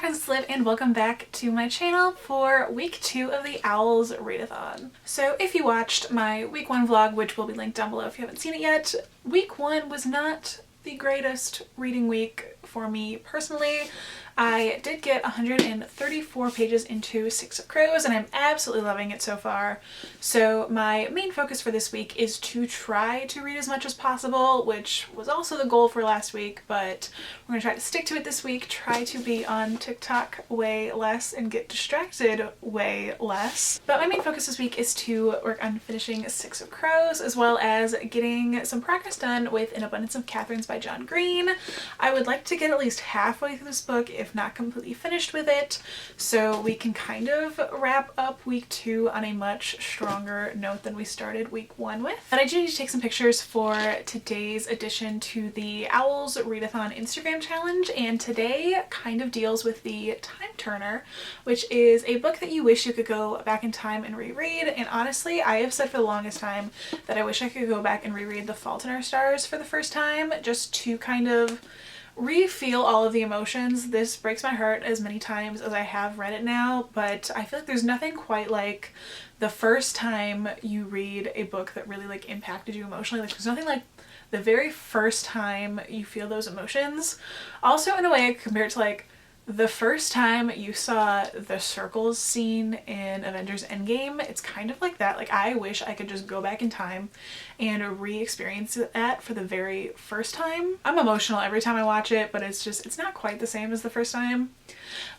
friends, it's Liv and welcome back to my channel for week 2 of the O.W.L.S readathon. So if you watched my week 1 vlog, which will be linked down below if you haven't seen it yet, week 1 was not the greatest reading week for me personally. I did get 134 pages into Six of Crows and I'm absolutely loving it so far. So my main focus for this week is to try to read as much as possible, which was also the goal for last week, but we're going to try to stick to it this week, try to be on TikTok way less and get distracted way less. But my main focus this week is to work on finishing Six of Crows as well as getting some progress done with An Abundance of Catherines by John Green. I would like to get at least halfway through this book, if not completely finished with it, so we can kind of wrap up week 2 on a much stronger note than we started week 1 with. But I do need to take some pictures for today's addition to the O.W.L.S readathon Instagram challenge, and today kind of deals with the Time Turner, which is a book that you wish you could go back in time and reread. And honestly, I have said for the longest time that I wish I could go back and reread The Fault in Our Stars for the first time, just to kind of re-feel all of the emotions. This breaks my heart as many times as I have read it now, but I feel like there's nothing quite like the first time you read a book that really like impacted you emotionally. Like there's nothing like the very first time you feel those emotions. Also, in a way, I compare it to like the first time you saw the circles scene in Avengers Endgame. It's kind of like that. Like I wish I could just go back in time and re-experience that for the very first time. I'm emotional every time I watch it, but it's not quite the same as the first time.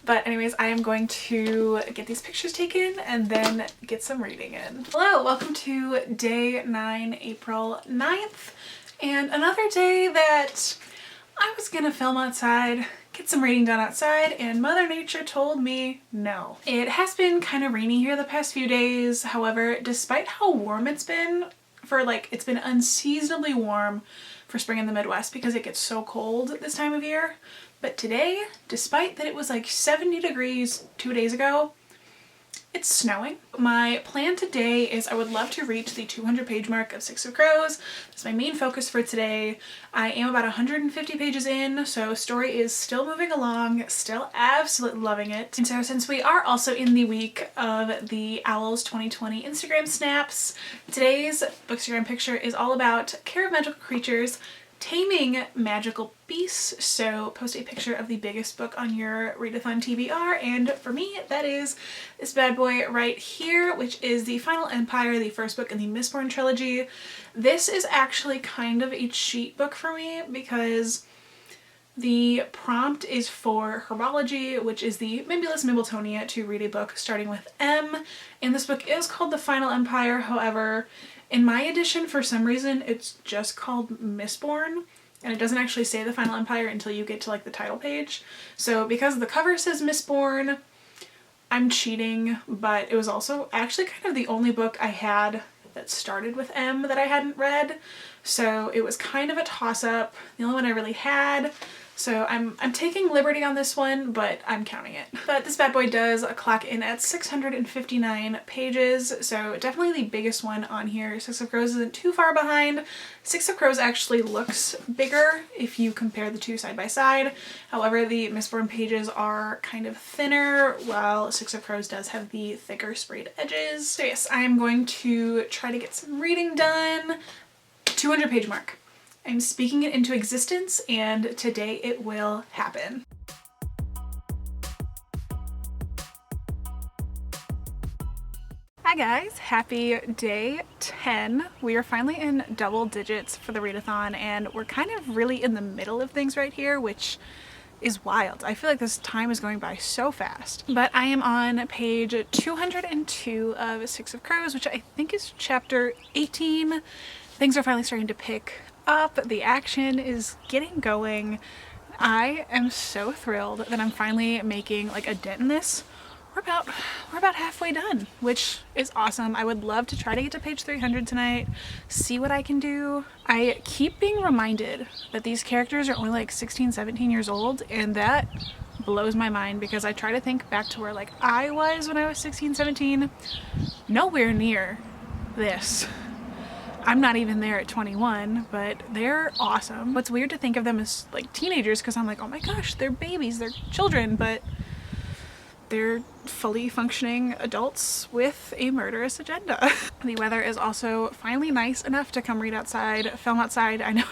But anyways, I am going to get these pictures taken and then get some reading in. Hello, welcome to day 9, April 9th, and another day that I was gonna film outside, get some reading done outside, and Mother Nature told me no. It has been kind of rainy here the past few days. However, despite how warm it's been it's been unseasonably warm for spring in the Midwest because it gets so cold this time of year. But today, despite that it was like 70 degrees 2 days ago, it's snowing. My plan today is I would love to reach the 200 page mark of Six of Crows. That's my main focus for today. I am about 150 pages in, so story is still moving along, still absolutely loving it. And so since we are also in the week of the O.W.L.S 2020 Instagram snaps, today's bookstagram picture is all about Care of Magical Creatures, Taming Magical Beasts. So post a picture of the biggest book on your readathon TBR, and for me that is this bad boy right here, which is The Final Empire, the first book in the Mistborn trilogy. This is actually kind of a cheat book for me because the prompt is for herbology, which is the Mimulus Mimbletonia, to read a book starting with M, and this book is called The Final Empire. However, in my edition, for some reason, it's just called Mistborn, and it doesn't actually say The Final Empire until you get to like the title page. So because the cover says Mistborn, I'm cheating, but it was also actually kind of the only book I had that started with M that I hadn't read. So it was kind of a toss-up, the only one I really had. So I'm taking liberty on this one, but I'm counting it. But this bad boy does clock in at 659 pages, so definitely the biggest one on here. Six of Crows isn't too far behind. Six of Crows actually looks bigger if you compare the two side by side. However, the Mistborn pages are kind of thinner, while Six of Crows does have the thicker sprayed edges. So yes, I am going to try to get some reading done. 200 page mark. I'm speaking it into existence, and today it will happen. Hi guys, happy day 10. We are finally in double digits for the readathon, and we're kind of really in the middle of things right here, which is wild. I feel like this time is going by so fast. But I am on page 202 of Six of Crows, which I think is chapter 18. Things are finally starting to pick up. The action is getting going. I am so thrilled that I'm finally making like a dent in this. We're about halfway done, which is awesome. I would love to try to get to page 300 tonight, see what I can do. I keep being reminded that these characters are only like 16, 17 years old, and that blows my mind because I try to think back to where like I was when I was 16, 17. Nowhere near this. I'm not even there at 21, but they're awesome. What's weird to think of them as like teenagers because I'm like, oh my gosh, they're babies, they're children, but they're fully functioning adults with a murderous agenda. The weather is also finally nice enough to come read outside, film outside. I know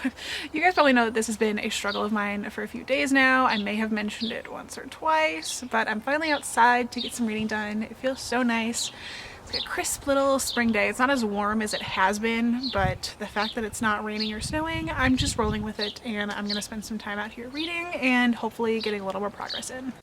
you guys probably know that this has been a struggle of mine for a few days now. I may have mentioned it once or twice, but I'm finally outside to get some reading done. It feels so nice. It's like a crisp little spring day. It's not as warm as it has been, but the fact that it's not raining or snowing, I'm just rolling with it, and I'm gonna spend some time out here reading and hopefully getting a little more progress in.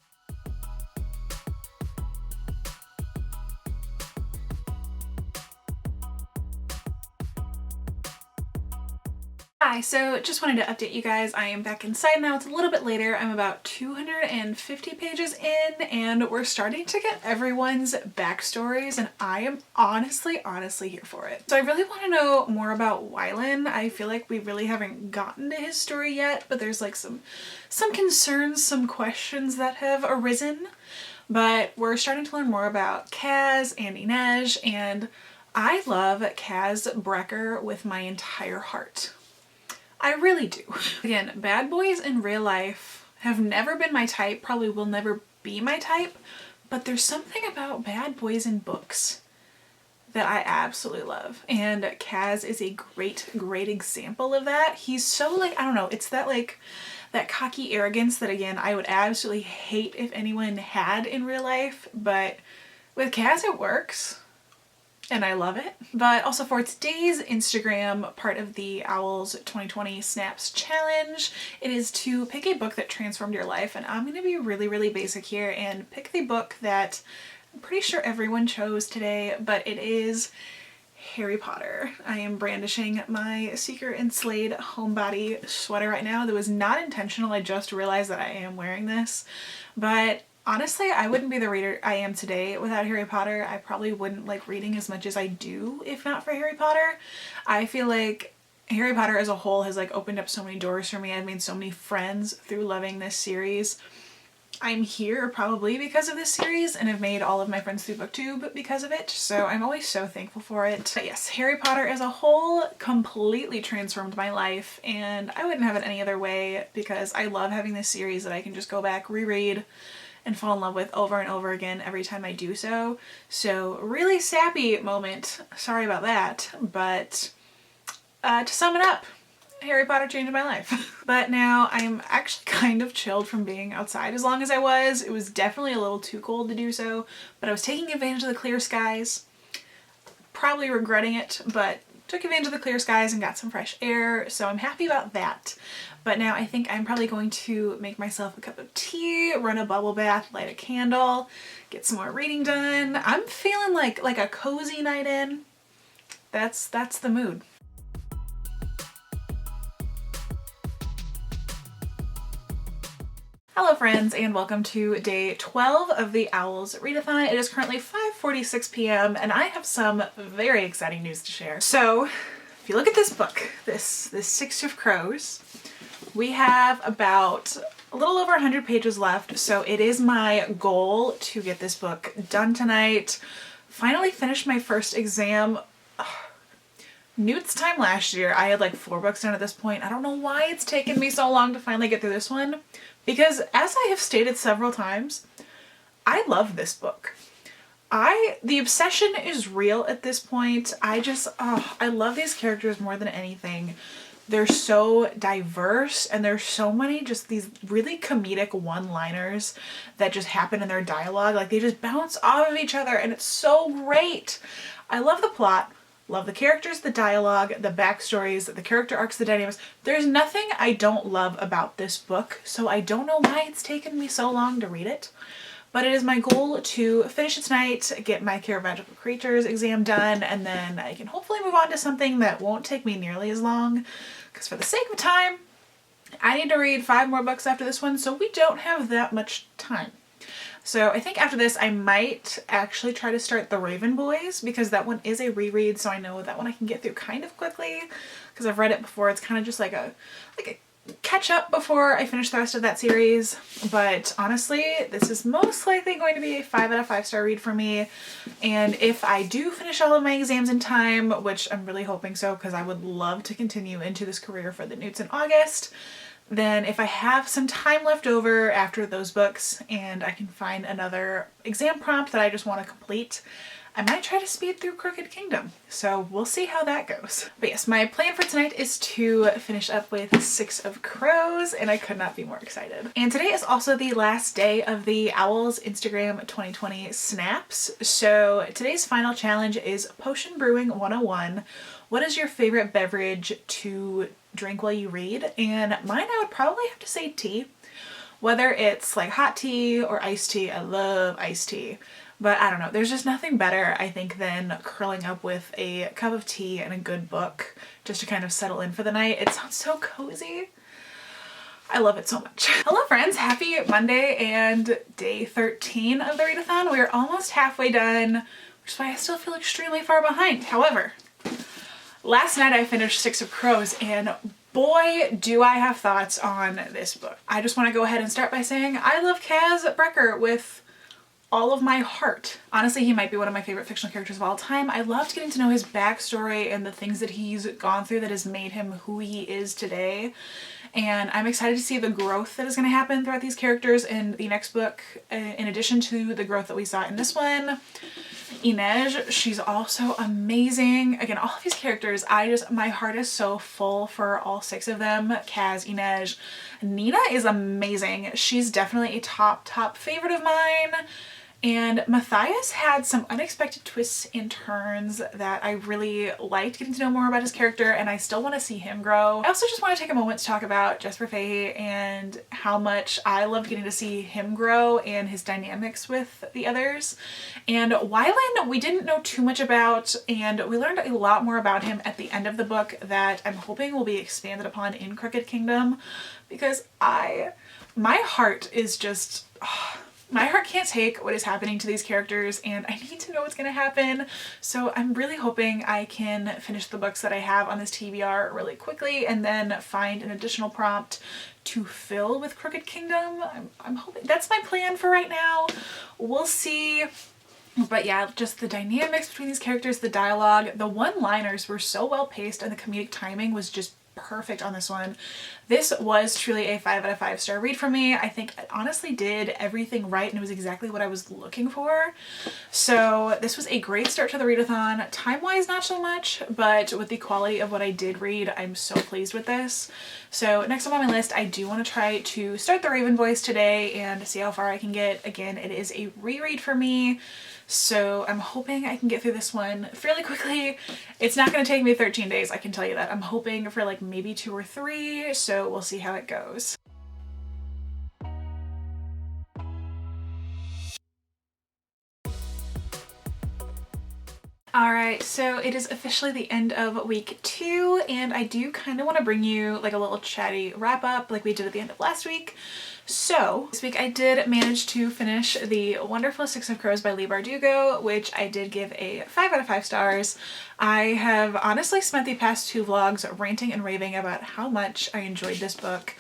Hi, so just wanted to update you guys. I am back inside now. It's a little bit later. I'm about 250 pages in, and we're starting to get everyone's backstories, and I am honestly here for it. So I really want to know more about Wylan. I feel like we really haven't gotten to his story yet, but there's like some concerns, some questions that have arisen. But we're starting to learn more about Kaz and Inej, and I love Kaz Brecker with my entire heart. I really do. Again, bad boys in real life have never been my type, probably will never be my type, but there's something about bad boys in books that I absolutely love. And Kaz is a great example of that. He's so like, I don't know, it's that like, that cocky arrogance that again, I would absolutely hate if anyone had in real life, but with Kaz it works. And I love it. But also for today's Instagram part of the O.W.L.S 2020 Snaps Challenge, it is to pick a book that transformed your life. And I'm going to be really basic here and pick the book that I'm pretty sure everyone chose today, but it is Harry Potter. I am brandishing my Seeker and Slade homebody sweater right now. That was not intentional. I just realized that I am wearing this, but honestly, I wouldn't be the reader I am today without Harry Potter. I probably wouldn't like reading as much as I do if not for Harry Potter. I feel like Harry Potter as a whole has like opened up so many doors for me. I've made so many friends through loving this series. I'm here probably because of this series and have made all of my friends through BookTube because of it, so I'm always so thankful for it. But yes, Harry Potter as a whole completely transformed my life, and I wouldn't have it any other way because I love having this series that I can just go back, reread, and fall in love with over and over again every time I do so. So really sappy moment, sorry about that, but to sum it up, Harry Potter changed my life. But now I'm actually kind of chilled from being outside as long as I was. It was definitely a little too cold to do so, but I was taking advantage of the clear skies. Probably regretting it, but took advantage of the clear skies and got some fresh air, so I'm happy about that. But now I think I'm probably going to make myself a cup of tea, run a bubble bath, light a candle, get some more reading done. I'm feeling like a cozy night in. That's the mood. Hello friends, and welcome to day 12 of the O.W.L.S readathon. It is currently 5:46 p.m. and I have some very exciting news to share. So if you look at this book, this Six of Crows, we have about a little over 100 pages left, so it is my goal to get this book done tonight. Finally finished my first exam. Newt's time last year, I had like 4 books done at this point. I don't know why it's taken me so long to finally get through this one, because as I have stated several times, I love this book. The obsession is real at this point. I love these characters more than anything. They're so diverse, and there's so many just these really comedic one-liners that just happen in their dialogue. Like they just bounce off of each other, and it's so great. I love the plot, love the characters, the dialogue, the backstories, the character arcs, the dynamics. There's nothing I don't love about this book, so I don't know why it's taken me so long to read it. But it is my goal to finish it tonight, get my Care of Magical Creatures exam done, and then I can hopefully move on to something that won't take me nearly as long. Because for the sake of time, I need to read 5 more books after this one, so we don't have that much time. So I think after this I might actually try to start The Raven Boys, because that one is a reread, so I know that one I can get through kind of quickly because I've read it before. It's kind of just like a catch up before I finish the rest of that series. But honestly, this is most likely going to be a 5 out of 5 star read for me. And if I do finish all of my exams in time, which I'm really hoping so because I would love to continue into this career for the Newts in August, then if I have some time left over after those books and I can find another exam prompt that I just want to complete, I might try to speed through Crooked Kingdom. So we'll see how that goes. But yes, my plan for tonight is to finish up with 6 of Crows, and I could not be more excited. And today is also the last day of the O.W.L.S Instagram 2020 snaps. So today's final challenge is Potion Brewing 101. What is your favorite beverage to drink while you read? And mine, I would probably have to say tea. Whether it's like hot tea or iced tea, I love iced tea. But I don't know, there's just nothing better, I think, than curling up with a cup of tea and a good book just to kind of settle in for the night. It sounds so cozy. I love it so much. Hello friends, happy Monday and day 13 of the readathon. We are almost halfway done, which is why I still feel extremely far behind. However, last night I finished 6 of Crows, and boy, do I have thoughts on this book. I just want to go ahead and start by saying I love Kaz Brekker with all of my heart. Honestly, he might be one of my favorite fictional characters of all time. I loved getting to know his backstory and the things that he's gone through that has made him who he is today. And I'm excited to see the growth that is going to happen throughout these characters in the next book, in addition to the growth that we saw in this one. Inej, she's also amazing. Again, all of these characters, my heart is so full for all 6 of them. Kaz, Inej. Nina is amazing. She's definitely a top favorite of mine. And Matthias had some unexpected twists and turns that I really liked getting to know more about his character, and I still want to see him grow. I also just want to take a moment to talk about Jesper Fahey and how much I loved getting to see him grow and his dynamics with the others. And Wylan, we didn't know too much about, and we learned a lot more about him at the end of the book that I'm hoping will be expanded upon in Crooked Kingdom, because my heart is just... my heart can't take what is happening to these characters, and I need to know what's going to happen. So I'm really hoping I can finish the books that I have on this TBR really quickly and then find an additional prompt to fill with Crooked Kingdom. I'm hoping that's my plan for right now. We'll see. But yeah, just the dynamics between these characters, the dialogue, the one-liners were so well paced, and the comedic timing was just perfect on this one. This was truly a 5 out of 5 star read for me. I think it honestly did everything right, and it was exactly what I was looking for. So this was a great start to the readathon. Time-wise, not so much, but with the quality of what I did read, I'm so pleased with this. So next up on my list, I do want to try to start the Raven Boys today and see how far I can get. Again, it is a reread for me, so I'm hoping I can get through this one fairly quickly. It's not going to take me 13 days, I can tell you that. I'm hoping for like maybe 2 or 3, so we'll see how it goes. Alright, so it is officially the end of week 2, and I do kind of want to bring you like a little chatty wrap up like we did at the end of last week. So this week I did manage to finish The Wonderful 6 of Crows by Leigh Bardugo, which I did give a 5 out of 5 stars. I have honestly spent the past 2 vlogs ranting and raving about how much I enjoyed this book.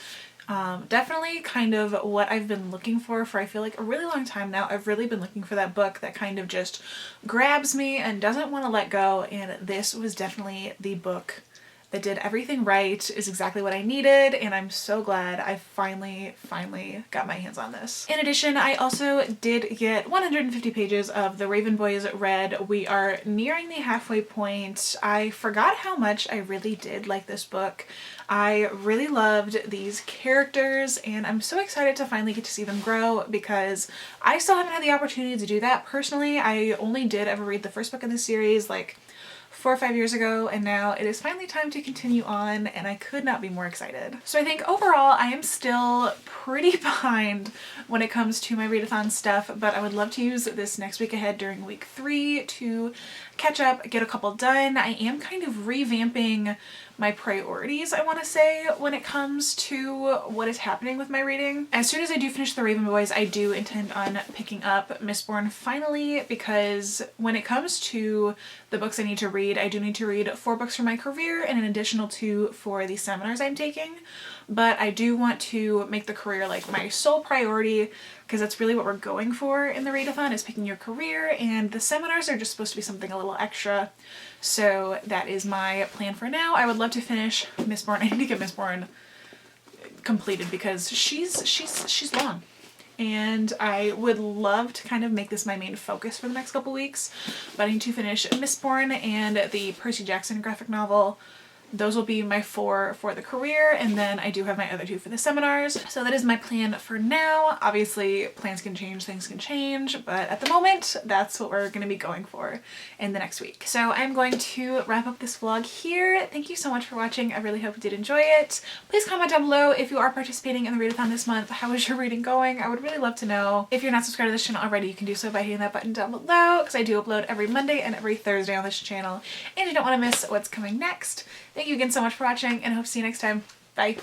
Definitely kind of what I've been looking for I feel like a really long time now. I've really been looking for that book that kind of just grabs me and doesn't want to let go, and this was definitely the book that did everything right, is exactly what I needed, and I'm so glad I finally got my hands on this. In addition, I also did get 150 pages of the Raven Boys read. We are nearing the halfway point. I forgot how much I really did like this book. I really loved these characters, and I'm so excited to finally get to see them grow, because I still haven't had the opportunity to do that personally. I only did ever read the first book in this series like 4 or 5 years ago, and now it is finally time to continue on, and I could not be more excited. So I think overall I am still pretty behind when it comes to my readathon stuff, but I would love to use this next week ahead during week 3 to catch up, get a couple done. I am kind of revamping my priorities, I want to say, when it comes to what is happening with my reading. As soon as I do finish the Raven Boys, I do intend on picking up Mistborn finally, because when it comes to the books I need to read, I do need to read 4 books for my career and an additional 2 for the seminars I'm taking. But I do want to make the career like my sole priority, because that's really what we're going for in the readathon, is picking your career, and the seminars are just supposed to be something a little extra. So that is my plan for now. I would love to finish Mistborn. I need to get Mistborn completed because she's long. And I would love to kind of make this my main focus for the next couple weeks, but I need to finish Mistborn and the Percy Jackson graphic novel. Those will be my 4 for the career, and then I do have my other 2 for the seminars. So that is my plan for now. Obviously, plans can change, things can change, but at the moment, that's what we're gonna be going for in the next week. So I'm going to wrap up this vlog here. Thank you so much for watching. I really hope you did enjoy it. Please comment down below if you are participating in the readathon this month. How is your reading going? I would really love to know. If you're not subscribed to this channel already, you can do so by hitting that button down below, because I do upload every Monday and every Thursday on this channel, and you don't want to miss what's coming next. Thank you again so much for watching, and I hope to see you next time. Bye!